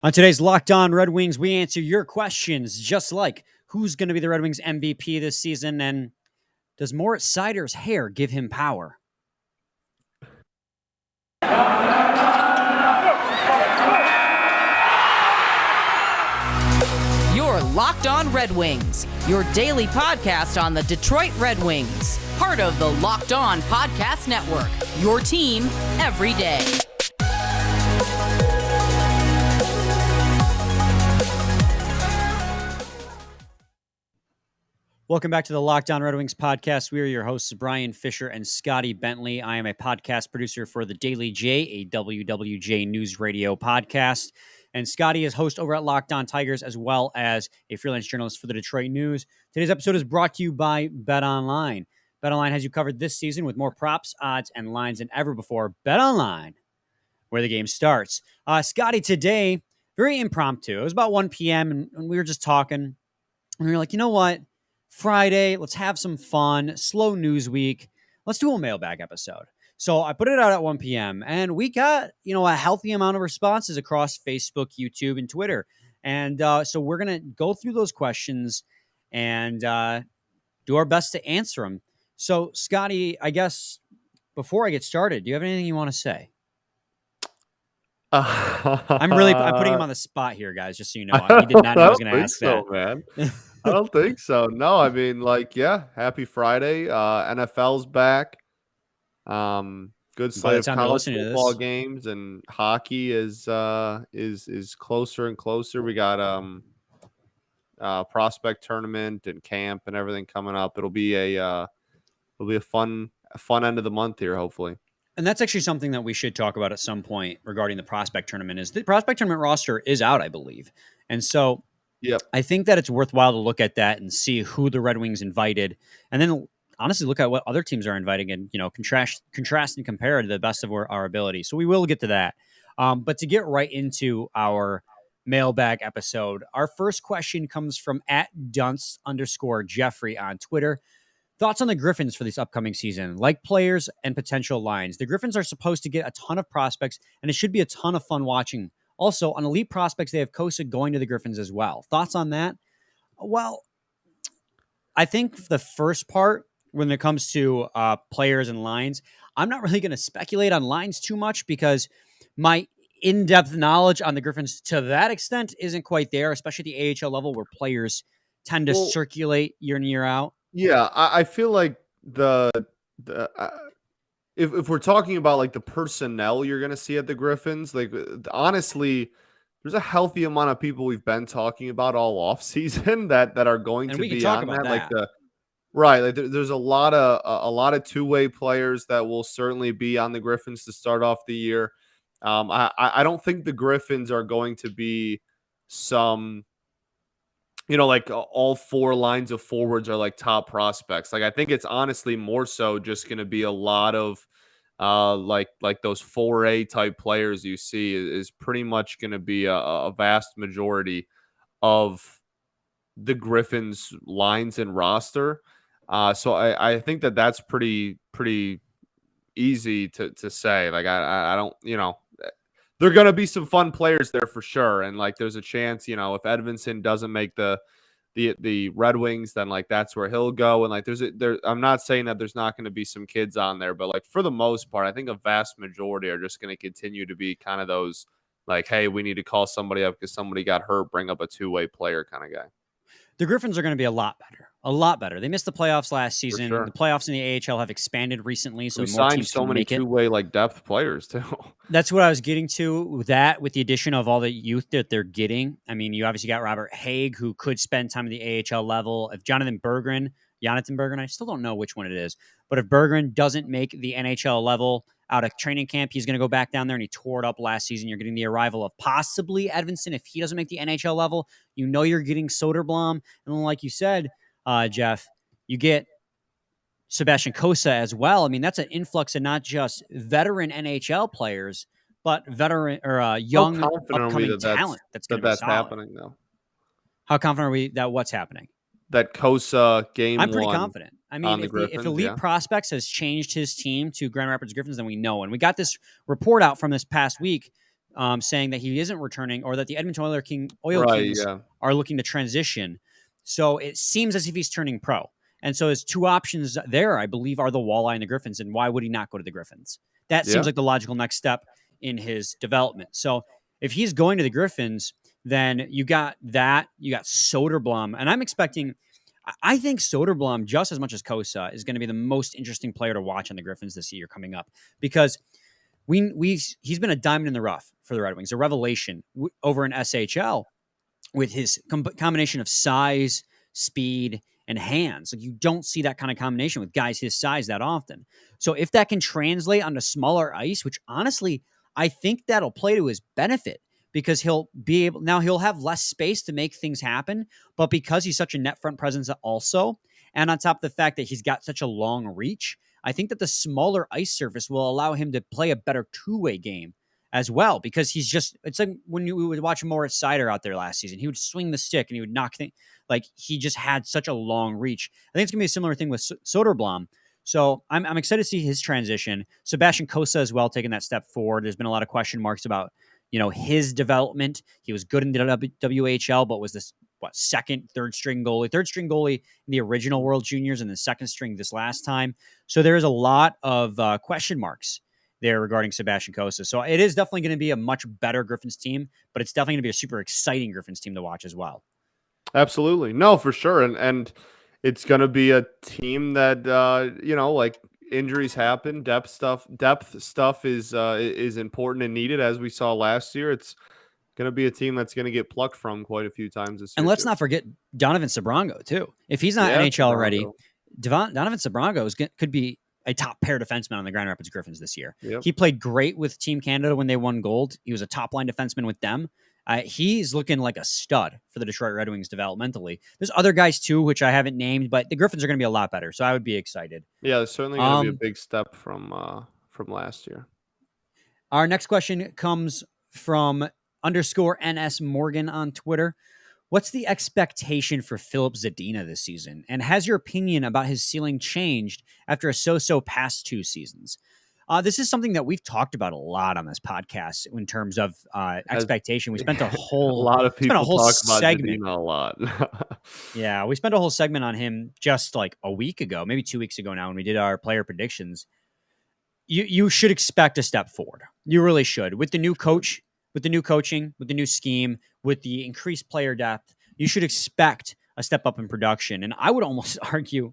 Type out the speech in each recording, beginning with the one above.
On today's Locked On Red Wings, we answer your questions just like who's going to be the Red Wings MVP this season and does Moritz Seider's hair give him power? You're Locked On Red Wings, your daily podcast on the Detroit Red Wings, part of the Locked On Podcast Network, your team every day. Welcome back to the Locked On Red Wings podcast. We are your hosts, Brian Fisher and Scotty Bentley. I am a podcast producer for the Daily J, a WWJ News Radio podcast. And Scotty is host over at Locked On Tigers, as well as a freelance journalist for the Detroit News. Today's episode is brought to you by BetOnline. BetOnline has you covered this season with more props, odds, and lines than ever before. BetOnline, where the game starts. Scotty, today, very impromptu. It was about 1 p.m. and we were just talking. And we were like, you know what? Friday, let's have some fun. Slow news week. Let's do a mailbag episode. So I put it out at 1 p.m. and we got, a healthy amount of responses across Facebook, YouTube, and Twitter. And so we're going to go through those questions and do our best to answer them. So, Scotty, I guess before I get started, do you have anything you want to say? I'm putting him on the spot here, guys, just so you know. He did not know I was going to ask that. Man. I don't think so. No, I mean, happy Friday. NFL's back. Good slate of college football games, and hockey is closer and closer. We got prospect tournament and camp and everything coming up. It'll be a fun end of the month here, hopefully. And that's actually something that we should talk about at some point regarding the prospect tournament. Is the prospect tournament roster is out, I believe, and so. Yep. I think that it's worthwhile to look at that and see who the Red Wings invited, and then honestly look at what other teams are inviting and, contrast and compare to the best of our ability. So we will get to that. But to get right into our mailbag episode, our first question comes from @Dunst_Jeffrey on Twitter. Thoughts on the Griffins for this upcoming season, like players and potential lines. The Griffins are supposed to get a ton of prospects, and it should be a ton of fun watching. Also, on elite prospects, they have Kosa going to the Griffins as well. Thoughts on that? Well, I think the first part, when it comes to players and lines, I'm not really going to speculate on lines too much because my in-depth knowledge on the Griffins to that extent isn't quite there, especially at the AHL level where players tend to circulate year in, year out. Yeah, I feel like if we're talking about like the personnel you're going to see at the Griffins, like honestly, there's a healthy amount of people we've been talking about all off season that are going to be on that. There's a lot of two-way players that will certainly be on the Griffins to start off the year. I don't think the Griffins are going to be some, all four lines of forwards are like top prospects. Like I think it's honestly more so just going to be a lot of like those 4A type players you see is pretty much going to be a vast majority of the Griffins lines and roster. So I think that's pretty easy to say. Like I don't, there are going to be some fun players there for sure. And like, there's a chance, if Edvinsson doesn't make the Red Wings, then like, that's where he'll go. And like, I'm not saying that there's not going to be some kids on there, but like for the most part, I think a vast majority are just going to continue to be kind of those like, hey, we need to call somebody up because somebody got hurt, bring up a two-way player kind of guy. The Griffins are going to be a lot better. They missed the playoffs last season. Sure. The playoffs in the AHL have expanded recently, so we more signed teams so can many make two-way like depth players too. That's what I was getting to. That with the addition of all the youth that they're getting. I mean, you obviously got Robert Haig, who could spend time at the AHL level. If Jonathan Berggren, I still don't know which one it is, but if Berggren doesn't make the NHL level out of training camp, he's going to go back down there, and he tore it up last season. You're getting the arrival of possibly Edvinsson. If he doesn't make the NHL level, you're getting Soderblom. And then, like you said, Jeff, you get Sebastian Kosa as well. I mean, that's an influx of not just veteran NHL players, but veteran or young upcoming talent. That's happening though. How confident are we that what's happening? That Kosa game. I'm pretty confident. I mean, if Elite Prospects has changed his team to Grand Rapids Griffins, then we know. And we got this report out from this past week saying that he isn't returning, or that the Edmonton Oil Right. Kings Yeah. are looking to transition. So it seems as if he's turning pro. And so his two options there, I believe, are the Walleye and the Griffins. And why would he not go to the Griffins? That seems Yeah. like the logical next step in his development. So if he's going to the Griffins, then you got that. You got Soderblom. And I think Soderblom, just as much as Kosa, is going to be the most interesting player to watch on the Griffins this year coming up, because he's been a diamond in the rough for the Red Wings, a revelation over in SHL with his combination of size, speed, and hands. Like, you don't see that kind of combination with guys his size that often. So if that can translate onto smaller ice, which honestly, I think that'll play to his benefit, because he'll have less space to make things happen, but because he's such a net front presence also, and on top of the fact that he's got such a long reach, I think that the smaller ice surface will allow him to play a better two-way game as well, because it's like when you would watch Moritz Seider out there last season. He would swing the stick and he would knock things. Like, he just had such a long reach. I think it's going to be a similar thing with Soderblom. So I'm excited to see his transition. Sebastian Cossa as well, taking that step forward. There's been a lot of question marks about, his development. He was good in the WHL, but was this third string goalie in the original World Juniors, and then second string this last time. So there is a lot of question marks there regarding Sebastian Cossa. So it is definitely going to be a much better Griffins team, but it's definitely going to be a super exciting Griffins team to watch as well. Absolutely. No, for sure. And it's going to be a team that, like, injuries happen. Depth stuff is important and needed, as we saw last year. It's going to be a team that's going to get plucked from quite a few times this year. And let's not forget Donovan Sabrango too. If he's not NHL ready, Donovan Sabrango could be a top pair defenseman on the Grand Rapids Griffins this year. Yep. He played great with Team Canada when they won gold. He was a top line defenseman with them. He's looking like a stud for the Detroit Red Wings developmentally. There's other guys too, which I haven't named, but the Griffins are going to be a lot better. So I would be excited. Yeah, it's certainly going to be a big step from last year. Our next question comes from _NS Morgan on Twitter. What's the expectation for Filip Zadina this season? And has your opinion about his ceiling changed after a so-so past two seasons? This is something that we've talked about a lot on this podcast in terms of expectation. We spent a lot of people talk about segment Zadina a lot. Yeah, we spent a whole segment on him just like a week ago, maybe 2 weeks ago now, when we did our player predictions. You should expect a step forward. You really should. With the new coach, with the new coaching, with the new scheme, with the increased player depth, you should expect a step up in production. And I would almost argue,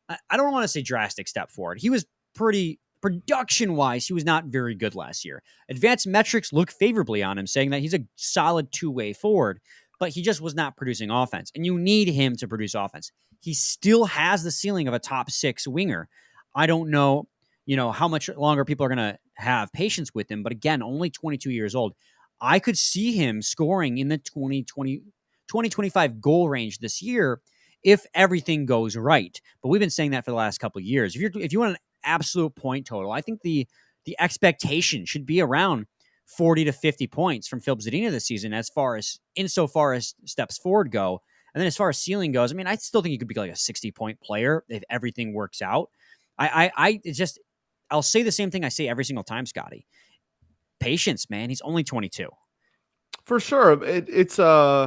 I don't want to say drastic step forward. He was pretty, production-wise, he was not very good last year. Advanced metrics look favorably on him, saying that he's a solid two-way forward, but he just was not producing offense. And you need him to produce offense. He still has the ceiling of a top six winger. I don't know, how much longer people are going to have patience with him. But again, only 22 years old. I could see him scoring in the 20-25 goal range this year if everything goes right. But we've been saying that for the last couple of years. If you want an absolute point total, I think the expectation should be around 40 to 50 points from Filip Zadina this season, insofar as steps forward go. And then as far as ceiling goes, I mean, I still think he could be like a 60-point player if everything works out. I'll say the same thing I say every single time, Scotty. Patience, man. He's only 22. For sure. If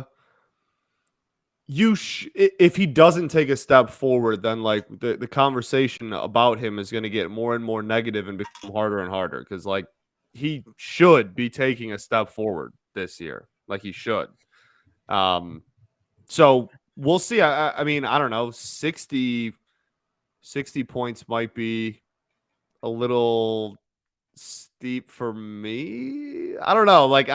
he doesn't take a step forward, then like the conversation about him is going to get more and more negative and become harder and harder, because like he should be taking a step forward this year. Like he should. So we'll see. I mean, I don't know. 60 points might be a little steep for me. I don't know. Like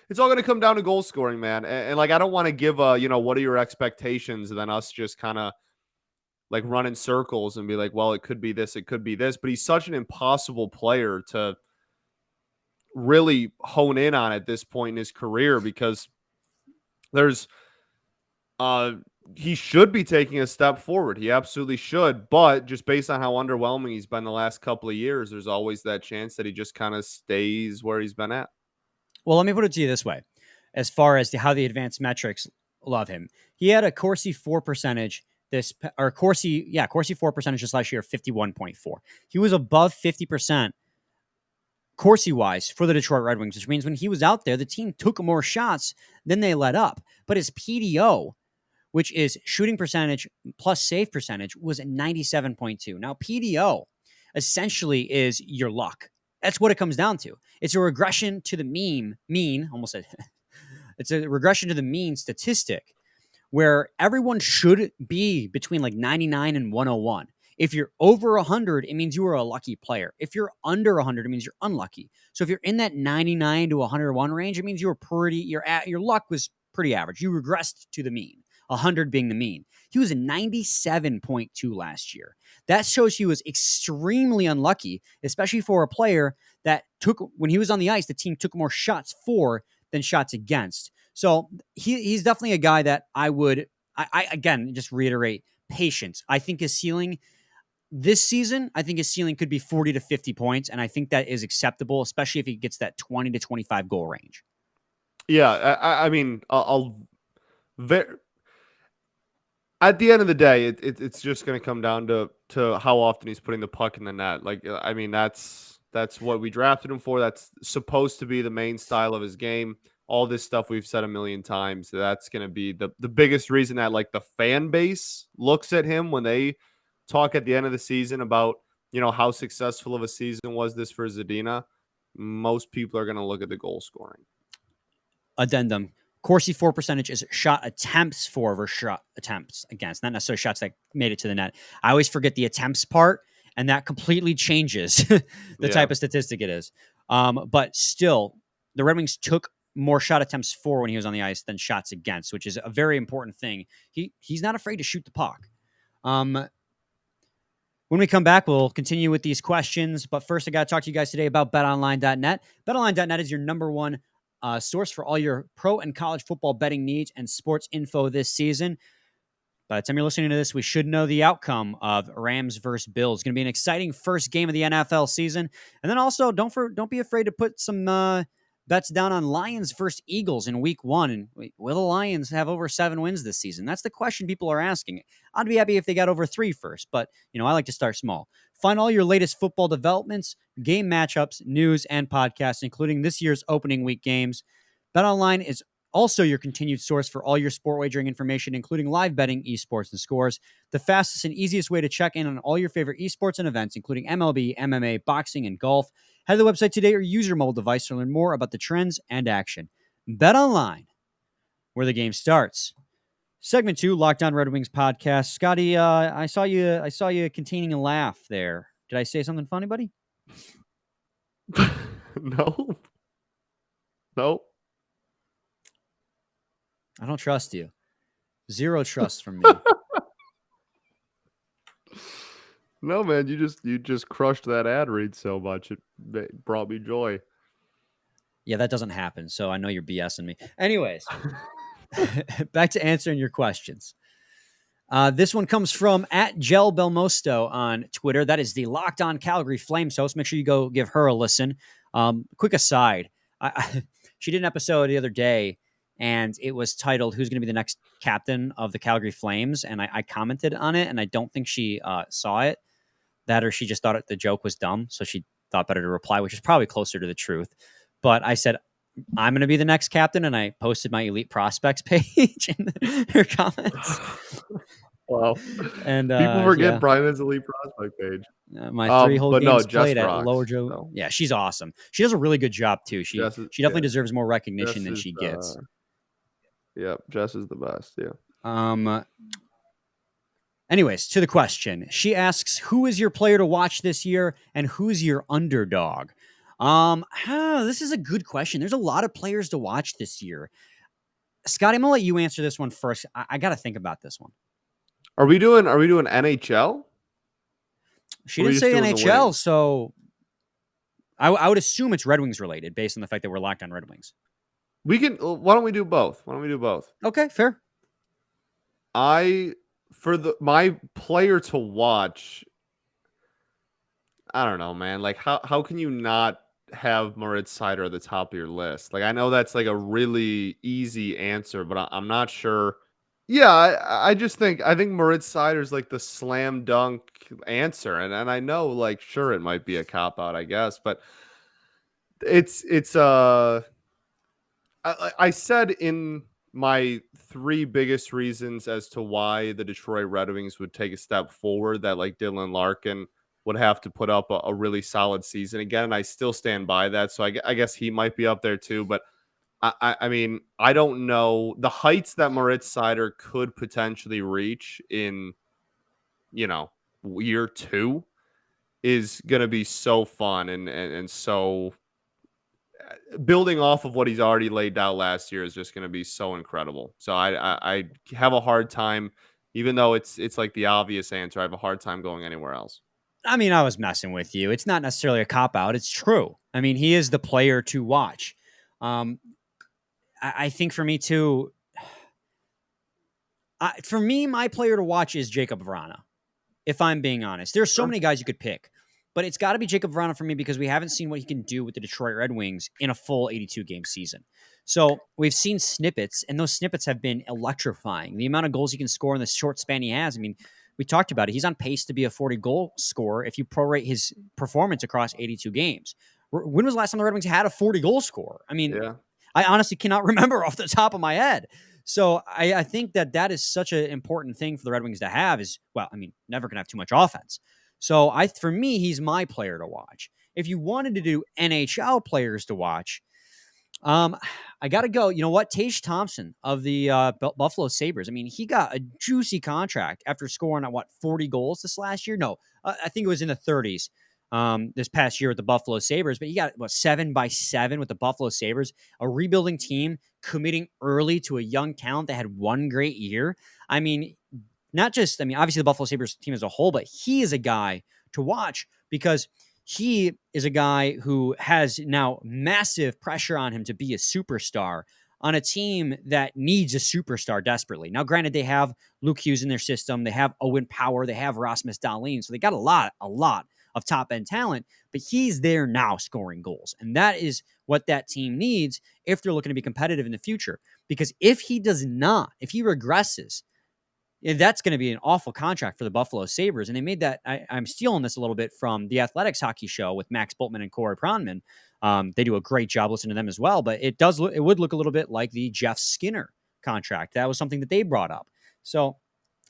it's all going to come down to goal scoring, man. And like, I don't want to give what are your expectations? And then us just kind of like run in circles and be like, well, it could be this, it could be this. But he's such an impossible player to really hone in on at this point in his career, because he should be taking a step forward. He absolutely should. But just based on how underwhelming he's been the last couple of years, there's always that chance that he just kind of stays where he's been at. Well, let me put it to you this way. As far as how the advanced metrics love him, he had a Corsi 4 percentage Corsi 4 percentage this last year of 51.4. He was above 50% Corsi-wise for the Detroit Red Wings, which means when he was out there, the team took more shots than they let up. But his PDO, which is shooting percentage plus save percentage, was at 97.2. Now, PDO essentially is your luck. That's what it comes down to. It's a regression to the mean, almost said, it's a regression to the mean statistic where everyone should be between like 99 and 101. If you're over 100, it means you are a lucky player. If you're under 100, it means you're unlucky. So if you're in that 99 to 101 range, it means your luck was pretty average. You regressed to the mean, 100 being the mean. He was a 97.2 last year. That shows he was extremely unlucky, especially for a player that when he was on the ice, the team took more shots for than shots against. So he's definitely a guy that I again, just reiterate, patience. I think his ceiling this season, his ceiling could be 40 to 50 points, and I think that is acceptable, especially if he gets that 20 to 25 goal range. Yeah, I mean, at the end of the day, it's just going to come down to how often he's putting the puck in the net. Like, I mean, that's what we drafted him for. That's supposed to be the main style of his game. All this stuff we've said a million times. That's going to be the biggest reason that like the fan base looks at him when they talk at the end of the season about, how successful of a season was this for Zadina. Most people are going to look at the goal scoring. Addendum. Corsi for percentage is shot attempts for versus shot attempts against, not necessarily shots that made it to the net. I always forget the attempts part, and that completely changes the type of statistic it is. But still, the Red Wings took more shot attempts for when he was on the ice than shots against, which is a very important thing. He's not afraid to shoot the puck. When we come back, we'll continue with these questions. But first, I got to talk to you guys today about BetOnline.net. BetOnline.net is your number one source for all your pro and college football betting needs and sports info this season. By the time you're listening to this, we should know the outcome of Rams versus Bills. It's going to be an exciting first game of the NFL season. And then also, don't be afraid to put some bets down on Lions versus Eagles in week 1. And will the Lions have over 7 wins this season? That's the question people are asking. I'd be happy if they got over 3 first, but I like to start small. Find all your latest football developments, game matchups, news, and podcasts, including this year's opening week games. BetOnline is also your continued source for all your sport wagering information, including live betting, esports, and scores. The fastest and easiest way to check in on all your favorite esports and events, including MLB, MMA, boxing, and golf. Head to the website today or use your mobile device to learn more about the trends and action. BetOnline, where the game starts. Segment 2, Locked On Red Wings podcast. Scotty, I saw you containing a laugh there. Did I say something funny, buddy? No. I don't trust you. Zero trust from me. No, man, you just crushed that ad read so much. It brought me joy. Yeah, that doesn't happen, so I know you're BSing me. Anyways, back to answering your questions. This one comes from @GelBelmosto on Twitter. That is the Locked On Calgary Flames host. Make sure you go give her a listen. Quick aside, she did an episode the other day, and it was titled, "Who's going to be the next captain of the Calgary Flames?" And I commented on it, and I don't think she saw it. That or she just thought the joke was dumb, so she thought better to reply, which is probably closer to the truth. But I said, I'm going to be the next captain, and I posted my Elite Prospects page in her comments. Wow. And people forget Brian's Elite Prospect page. My 3 whole games played at rocks, Lower Joe. so. Yeah, she's awesome. She does a really good job, too. She definitely deserves more recognition than she gets. Yeah, Jess is the best, yeah. Anyways, to the question. She asks, who is your player to watch this year, and who's your underdog? This is a good question. There's a lot of players to watch this year. Scotty, I'm gonna let you answer this one first. I got to think about this one. Are we doing NHL? She didn't say NHL, so I would assume it's Red Wings related based on the fact that we're locked on Red Wings. Why don't we do both? Okay, fair. My player to watch, I don't know, man. Like, how can you not have Moritz Seider at the top of your list? Like, I know that's like a really easy answer, but I'm not sure. Yeah, I think Moritz Seider is like the slam dunk answer, and I know, like, sure, it might be a cop out, I guess, but I said in my three biggest reasons as to why the Detroit Red Wings would take a step forward, that like Dylan Larkin would have to put up a really solid season again. And I still stand by that. So I guess he might be up there too. But I mean, I don't know the heights that Moritz Seider could potentially reach in, year two is going to be so fun and so building off of what he's already laid out last year is just going to be so incredible. So I have a hard time, even though it's like the obvious answer. I have a hard time going anywhere else. I mean, I was messing with you. It's not necessarily a cop out. It's true. I mean, he is the player to watch. I think for me too. For me, my player to watch is Jacob Vrana. If I'm being honest, there's so many guys you could pick, but it's got to be Jacob Vrana for me because we haven't seen what he can do with the Detroit Red Wings in a full 82 game season. So we've seen snippets, and those snippets have been electrifying. The amount of goals he can score in the short span he has. I mean, we talked about it. He's on pace to be a 40 goal scorer if you prorate his performance across 82 games. When was the last time the Red Wings had a 40 goal scorer? I mean, I honestly cannot remember off the top of my head. So I think that is such an important thing for the Red Wings to have is, well, I mean, never going to have too much offense. So for me, he's my player to watch. If you wanted to do NHL players to watch, I got to go. You know what? Tage Thompson of the Buffalo Sabres. I mean, he got a juicy contract after scoring 40 goals this last year? No, I think it was in the 30s. This past year with the Buffalo Sabres, but he got 7x7 with the Buffalo Sabres, a rebuilding team committing early to a young talent that had one great year. I mean, obviously the Buffalo Sabres team as a whole, but he is a guy to watch because he is a guy who has now massive pressure on him to be a superstar on a team that needs a superstar desperately. Now, granted, they have Luke Hughes in their system. They have Owen Power. They have Rasmus Dahlin. So they got a lot of top-end talent, but he's there now scoring goals. And that is what that team needs if they're looking to be competitive in the future. Because if he regresses, that's going to be an awful contract for the Buffalo Sabres. And they made that, I'm stealing this a little bit from the Athletics Hockey Show with Max Bultman and Corey Pronman. They do a great job listening to them as well, but it would look a little bit like the Jeff Skinner contract. That was something that they brought up. So,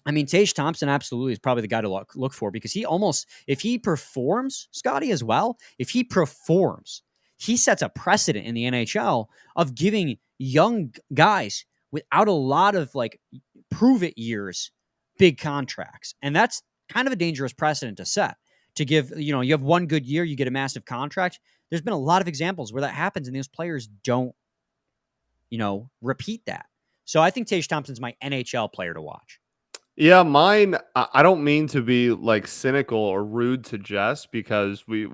I mean, Tage Thompson absolutely is probably the guy to look for because if he performs, Scotty, as well, he sets a precedent in the NHL of giving young guys without a lot of prove it years, big contracts. And that's kind of a dangerous precedent to set to give, you have one good year, you get a massive contract. There's been a lot of examples where that happens and those players don't, repeat that. So I think Tage Thompson's my NHL player to watch. Yeah, mine. I don't mean to be cynical or rude to Jess because we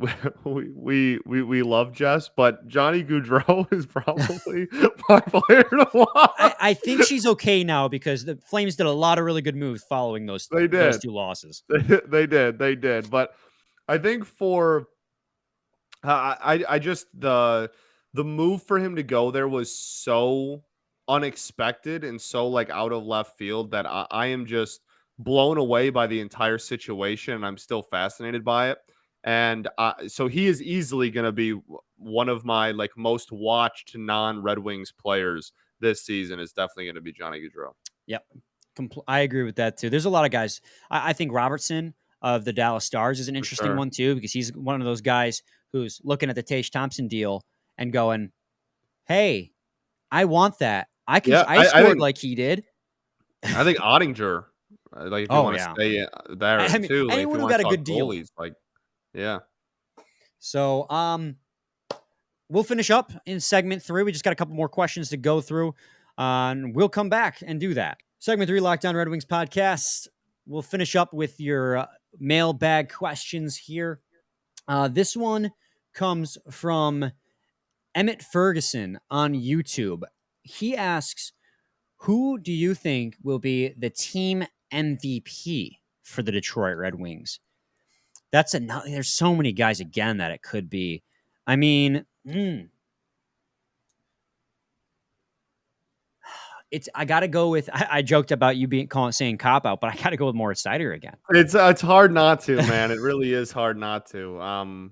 love Jess, but Johnny Gaudreau is probably my player to watch. I think she's okay now because the Flames did a lot of really good moves following those two losses. They did. But I think for I just the move for him to go there was so unexpected and so out of left field that I am just blown away by the entire situation and I'm still fascinated by it. And so he is easily going to be one of my most watched non-Red Wings players this season is definitely going to be Johnny Gaudreau. Yep. I agree with that too. There's a lot of guys. I think Robertson of the Dallas Stars is an interesting one too, because he's one of those guys who's looking at the Tage Thompson deal and going, hey, I want that. I scored like he did. I think Ottinger, if you want to stay there too. Anyone who got a good deal. Yeah. So we'll finish up in segment 3. We just got a couple more questions to go through. And we'll come back and do that. Segment 3, Locked On Red Wings podcast. We'll finish up with your mailbag questions here. This one comes from Emmett Ferguson on YouTube. He asks, who do you think will be the team MVP for the Detroit Red Wings? There's so many guys again that it could be. I mean, I got to go with, I joked about you saying cop out, but I got to go with Moritz Seider again. It's hard not to, man. It really is hard not to.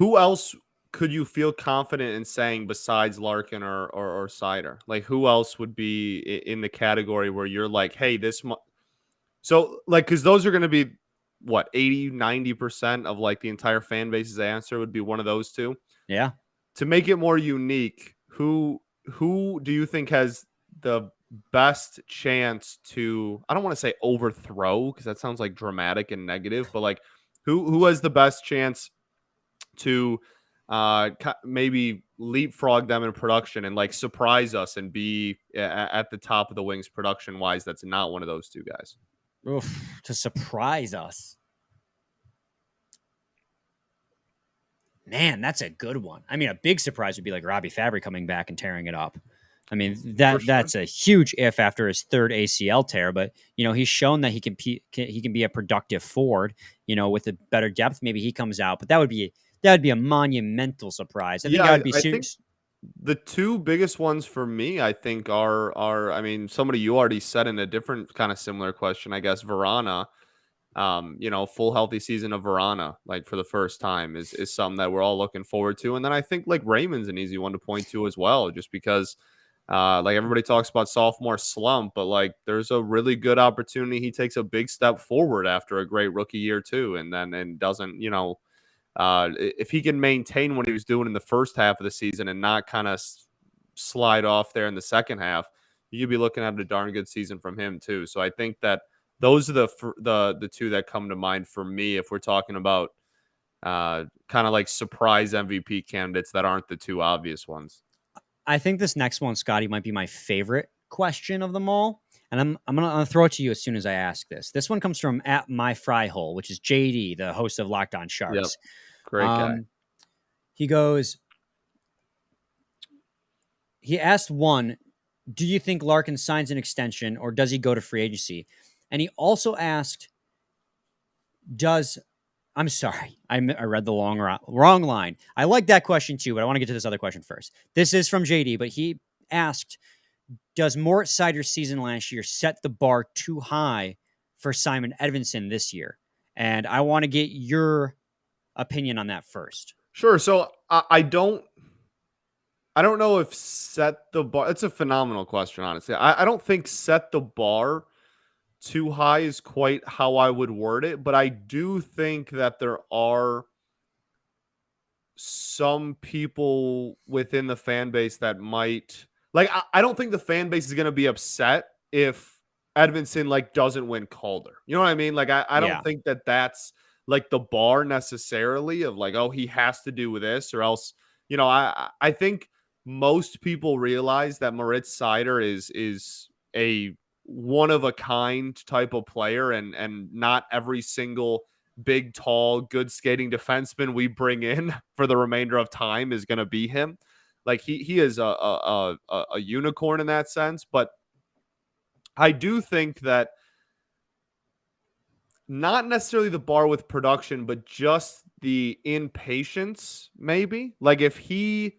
who else could you feel confident in saying besides Larkin or Seider? Like, who else would be in the category where you're like, hey, so like, because those are going to be what, 80-90% of like the entire fan base's answer would be one of those two. Yeah. To make it more unique, who do you think has the best chance to, I don't want to say overthrow because that sounds like dramatic and negative, but like who has the best chance to maybe leapfrog them in production and like surprise us and be at the top of the Wings production wise? That's not one of those two guys. Oof, to surprise us. Man, that's a good one. I mean, a big surprise would be like Robbie Fabry coming back and tearing it up. I mean, that's a huge if after his third ACL tear, but he's shown that he can be a productive forward, with a better depth. Maybe he comes out, but that would be a monumental surprise. I think the two biggest ones for me, I think are I mean, somebody you already said in a different kind of similar question, I guess, Verana. Full healthy season of Verana, like for the first time is something that we're all looking forward to. And then I think like Raymond's an easy one to point to as well, just because like everybody talks about sophomore slump, but like there's a really good opportunity. He takes a big step forward after a great rookie year too. And doesn't, if he can maintain what he was doing in the first half of the season and not kind of slide off there in the second half, you could be looking at a darn good season from him too. So I think that those are the two that come to mind for me if we're talking about kind of like surprise MVP candidates that aren't the two obvious ones. I think this next one, Scotty, might be my favorite question of them all. And I'm gonna throw it to you as soon as I ask this. This one comes from at my fry hole, which is JD, the host of Locked On Sharks. Yep. Great guy. He goes, he asked one, do you think Larkin signs an extension or does he go to free agency? And he also asked, I'm sorry, I read the wrong line. I like that question too, but I want to get to this other question first. This is from JD, but he asked, does Moritz Seider's season last year set the bar too high for Simon Edvinsson this year? And I want to get your opinion on that first. Sure. So I don't know if set the bar. It's a phenomenal question, honestly. I don't think set the bar too high is quite how I would word it, but I do think that there are some people within the fan base that might like. I don't think the fan base is going to be upset if Edvinsson like doesn't win Calder. You know what I mean? Like I don't think that that's like the bar necessarily of like, oh, he has to do with this or else. I think most people realize that Moritz Seider is a one of a kind type of player and not every single big, tall, good skating defenseman we bring in for the remainder of time is going to be him. Like he is a unicorn in that sense. But I do think that not necessarily the bar with production, but just the impatience, maybe. Like if he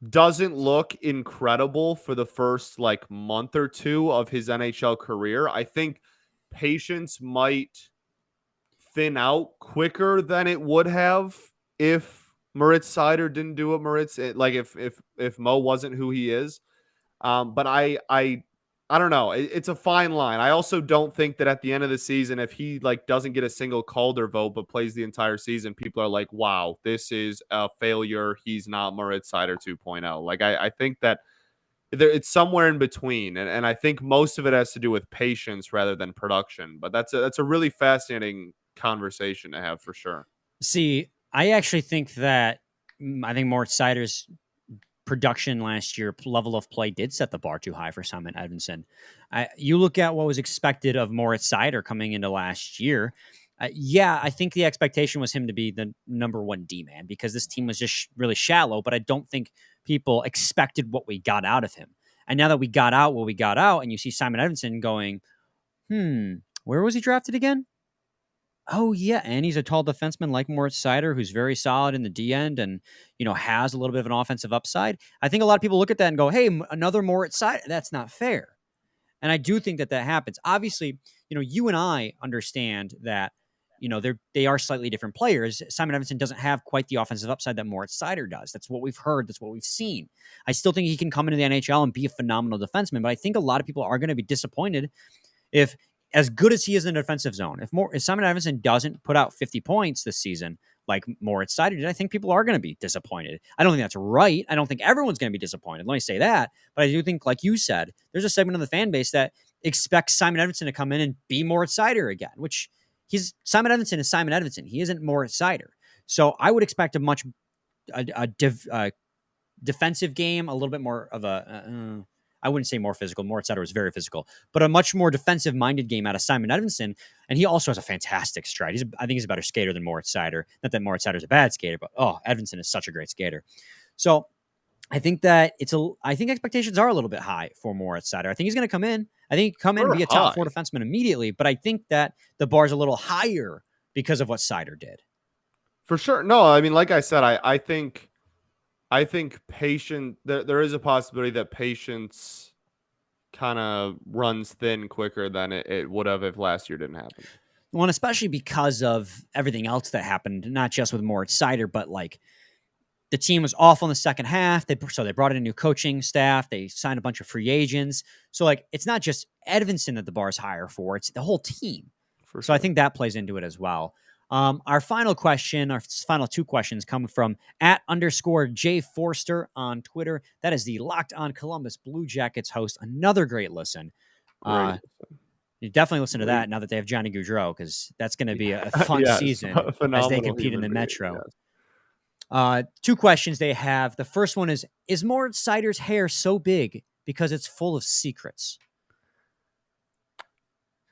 doesn't look incredible for the first like month or two of his NHL career, I think patience might thin out quicker than it would have if Moritz Seider didn't do what like if Mo wasn't who he is. But I don't know. It's a fine line. I also don't think that at the end of the season, if he like doesn't get a single Calder vote but plays the entire season, people are like, "Wow, this is a failure. He's not Moritz Seider 2.0." Like I think that it's somewhere in between, and I think most of it has to do with patience rather than production. But that's a really fascinating conversation to have for sure. See, I actually think that I think Moritz Seider's production last year, level of play did set the bar too high for Simon Edvinsson. You look at what was expected of Moritz Seider coming into last year. I think the expectation was him to be the number one D-man because this team was just really shallow, but I don't think people expected what we got out of him. And now that we got out what we got out, and you see Simon Edvinsson going, where was he drafted again? Oh, yeah, and he's a tall defenseman like Moritz Seider, who's very solid in the D end and, has a little bit of an offensive upside. I think a lot of people look at that and go, hey, another Moritz Seider. That's not fair. And I do think that happens. Obviously, you and I understand that they are slightly different players. Simon Edvinsson doesn't have quite the offensive upside that Moritz Seider does. That's what we've heard. That's what we've seen. I still think he can come into the NHL and be a phenomenal defenseman, but I think a lot of people are going to be disappointed if, as good as he is in the defensive zone, if Simon Edvinsson doesn't put out 50 points this season like Moritz Seider did, I think people are going to be disappointed. I don't think that's right. I don't think everyone's going to be disappointed. Let me say that. But I do think, like you said, there's a segment of the fan base that expects Simon Edvinsson to come in and be Moritz Seider again, which Simon Edvinsson is Simon Edvinsson. He isn't Moritz Seider. So I would expect a defensive game, a little bit more of I wouldn't say more physical. Moritz Seider was very physical, but a much more defensive-minded game out of Simon Edvinsson. And he also has a fantastic stride. I think he's a better skater than Moritz Seider. Not that Moritz Seider is a bad skater, but Edvinsson is such a great skater. So I think that I think expectations are a little bit high for Moritz Seider. I think he's going to come in. I think he'd come in and be a top 4 defenseman immediately, but I think that the bar's a little higher because of what Seider did. For sure. No, I mean, like I said, I think patience. There is a possibility that patience kind of runs thin quicker than it would have if last year didn't happen. Well, and especially because of everything else that happened, not just with Moritz Seider, but like the team was awful in the second half. They brought in a new coaching staff. They signed a bunch of free agents. So like, it's not just Edvinsson that the bar is higher for; it's the whole team. So I think that plays into it as well. Our final 2 questions come from @_Jay Forster on Twitter. That is the Locked On Columbus Blue Jackets host. Another great listen. You definitely listen to that now that they have Johnny Gaudreau, because that's going to be a fun season as they compete in the Metro. Yes. 2 questions they have. The first one is Moritz Seider's hair so big because it's full of secrets?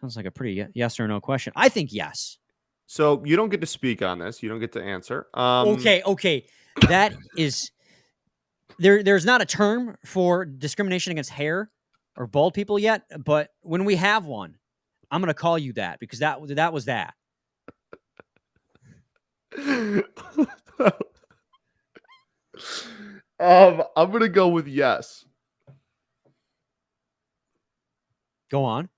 Sounds like a pretty yes or no question. I think yes. So you don't get to speak on this. You don't get to answer. Okay. That is there's not a term for discrimination against hair or bald people yet, but when we have one, I'm going to call you that, because that was that. I'm going to go with yes. Go on.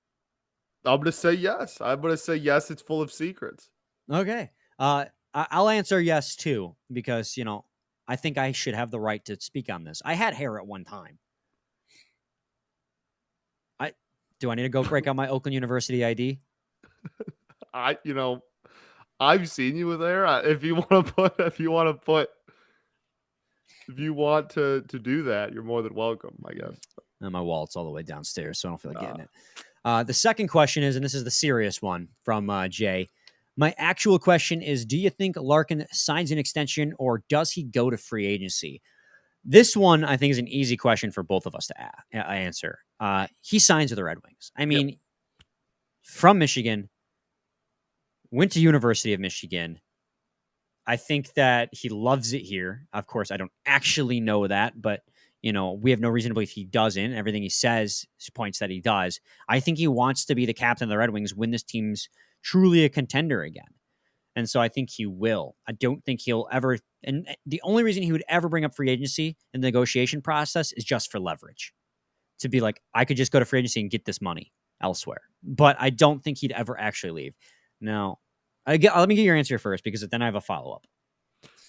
I'm going to say yes. It's full of secrets. Okay. I'll answer yes too, because, I think I should have the right to speak on this. I had hair at one time. Do I need to go break out my Oakland University ID? I've seen you with hair. If you want to do that, you're more than welcome, I guess. And my wallet's all the way downstairs, so I don't feel like getting it. The second question is, and this is the serious one from Jay. My actual question is, do you think Larkin signs an extension, or does he go to free agency? This one, I think, is an easy question for both of us to answer. He signs with the Red Wings. I mean, from Michigan, went to University of Michigan. I think that he loves it here. Of course, I don't actually know that, but we have no reason to believe he doesn't. Everything he says points that he does. I think he wants to be the captain of the Red Wings when this team's truly a contender again. And so I think he will. I don't think he'll ever. And the only reason he would ever bring up free agency in the negotiation process is just for leverage. To be like, I could just go to free agency and get this money elsewhere. But I don't think he'd ever actually leave. Now, let me get your answer first, because then I have a follow-up.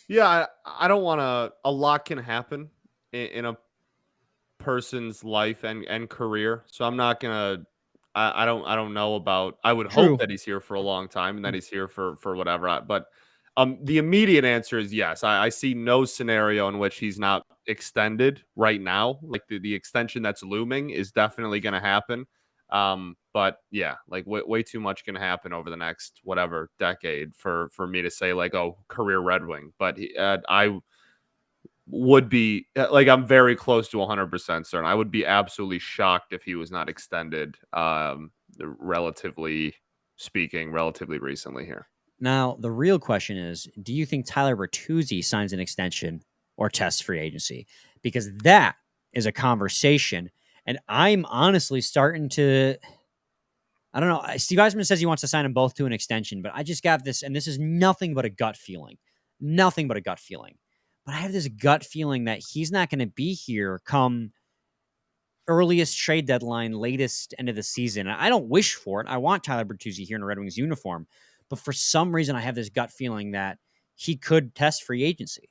Yeah, I don't want to. A lot can happen in a person's life and career. So I'm not going to. I don't know about. I would hope that he's here for a long time and that he's here for whatever. But the immediate answer is yes. I see no scenario in which he's not extended right now. Like the extension that's looming is definitely going to happen. But yeah, like way too much can happen over the next whatever decade for me to say like, oh, career Red Wing. But I would be like, I'm very close to 100% certain. I would be absolutely shocked if he was not extended, relatively recently here. Now, the real question is, do you think Tyler Bertuzzi signs an extension or tests free agency? Because that is a conversation. And I'm honestly starting to, I don't know. Steve Eisman says he wants to sign them both to an extension, but I just got this, and this is nothing but a gut feeling. Nothing but a gut feeling. But I have this gut feeling that he's not going to be here come earliest trade deadline, latest end of the season. I don't wish for it. I want Tyler Bertuzzi here in a Red Wings uniform. But for some reason, I have this gut feeling that he could test free agency.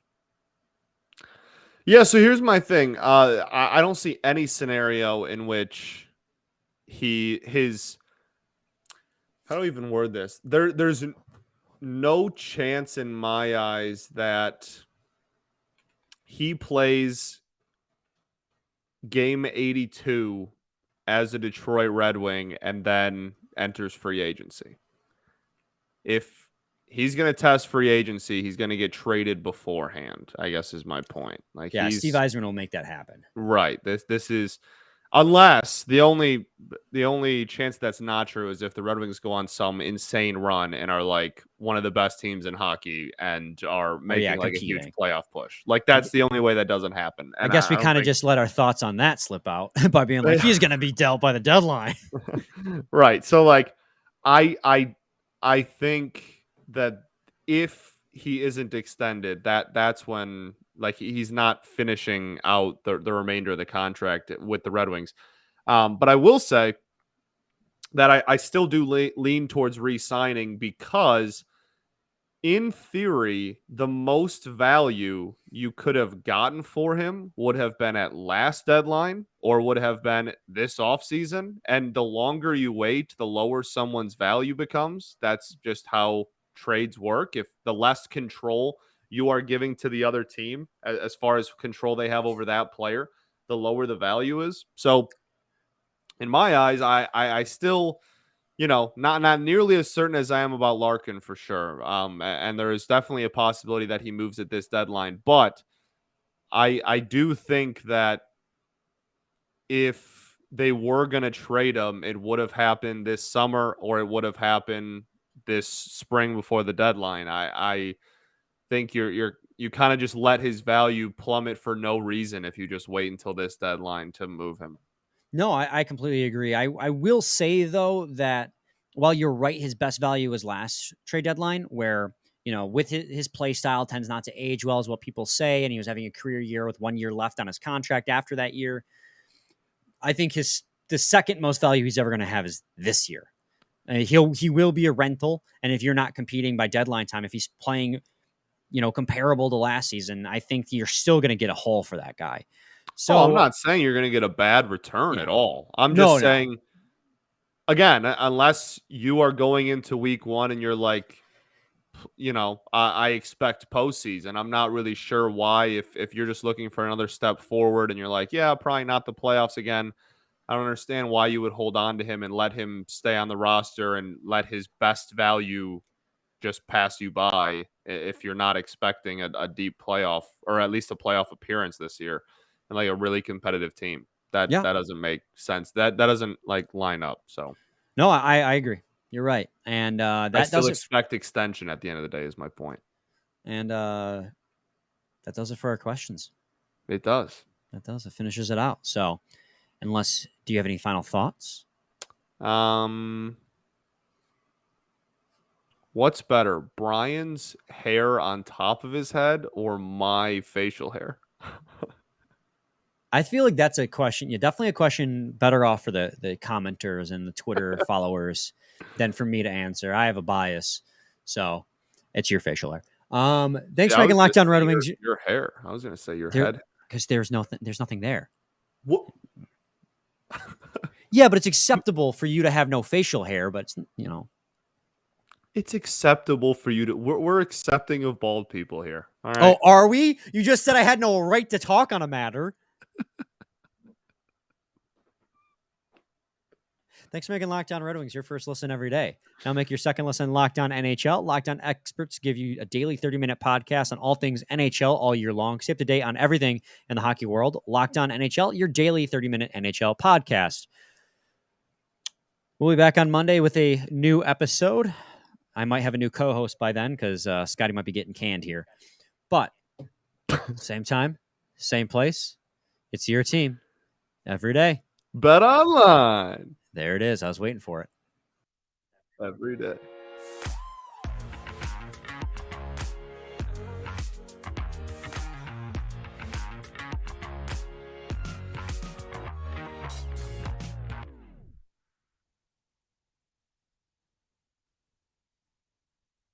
Yeah, so here's my thing. I don't see any scenario in which how do I even word this? There's no chance in my eyes that he plays game 82 as a Detroit Red Wing and then enters free agency. If he's going to test free agency, he's going to get traded beforehand, I guess is my point. Like, Yeah, Steve Yzerman will make that happen. Right. This is, unless the only chance that's not true is if the Red Wings go on some insane run and are like one of the best teams in hockey and are making like a huge playoff push. Like, that's the only way that doesn't happen. And I guess we kind of just let our thoughts on that slip out by being like, he's going to be dealt by the deadline. Right. So like, I think that if he isn't extended, that's when, like, he's not finishing out the remainder of the contract with the Red Wings. But I will say that I still do lean towards re-signing, because in theory, the most value you could have gotten for him would have been at last deadline or would have been this offseason. And the longer you wait, the lower someone's value becomes. That's just how trades work. If the less control you are giving to the other team as far as control they have over that player, the lower the value is. So in my eyes, I still, not nearly as certain as I am about Larkin for sure. And there is definitely a possibility that he moves at this deadline. But I do think that if they were going to trade him, it would have happened this summer or it would have happened this spring before the deadline. I think you kind of just let his value plummet for no reason if you just wait until this deadline to move him. No, I completely agree. I will say, though, that while you're right, his best value was last trade deadline, where, with his play style tends not to age well, is what people say, and he was having a career year with 1 year left on his contract after that year. I think the second most value he's ever going to have is this year. He will be a rental, and if you're not competing by deadline time, if he's playing, comparable to last season, I think you're still going to get a haul for that guy. So I'm not saying you're going to get a bad return at all. I'm just saying, again, unless you are going into week one and you're like, I expect postseason. I'm not really sure why, if you're just looking for another step forward and you're like, yeah, probably not the playoffs again. I don't understand why you would hold on to him and let him stay on the roster and let his best value just pass you by if you're not expecting a deep playoff, or at least a playoff appearance this year, and like a really competitive team. That doesn't make sense. That doesn't like line up. So no, I agree. You're right. And that I still expect extension at the end of the day is my point. And that does it for our questions. It does. That does. It finishes it out. So do you have any final thoughts? What's better, Brian's hair on top of his head or my facial hair? I feel like that's a question. Yeah, definitely a question better off for the commenters and the Twitter followers than for me to answer. I have a bias, so it's your facial hair. Thanks for making Lockdown Red Wings. Your hair. I was going to say your head, because there's nothing there. What? Yeah, but it's acceptable for you to have no facial hair. But it's acceptable for you to. We're accepting of bald people here. All right. Oh, are we? You just said I had no right to talk on a matter. Thanks for making Locked On Red Wings your first listen every day. Now make your second listen Locked On NHL. Locked On experts give you a daily 30-minute podcast on all things NHL all year long. Stay up to date on everything in the hockey world. Locked On NHL, your daily 30-minute NHL podcast. We'll be back on Monday with a new episode. I might have a new co-host by then because Scotty might be getting canned here. But same time, same place. It's your team every day. BetOnline. There it is. I was waiting for it. Every day.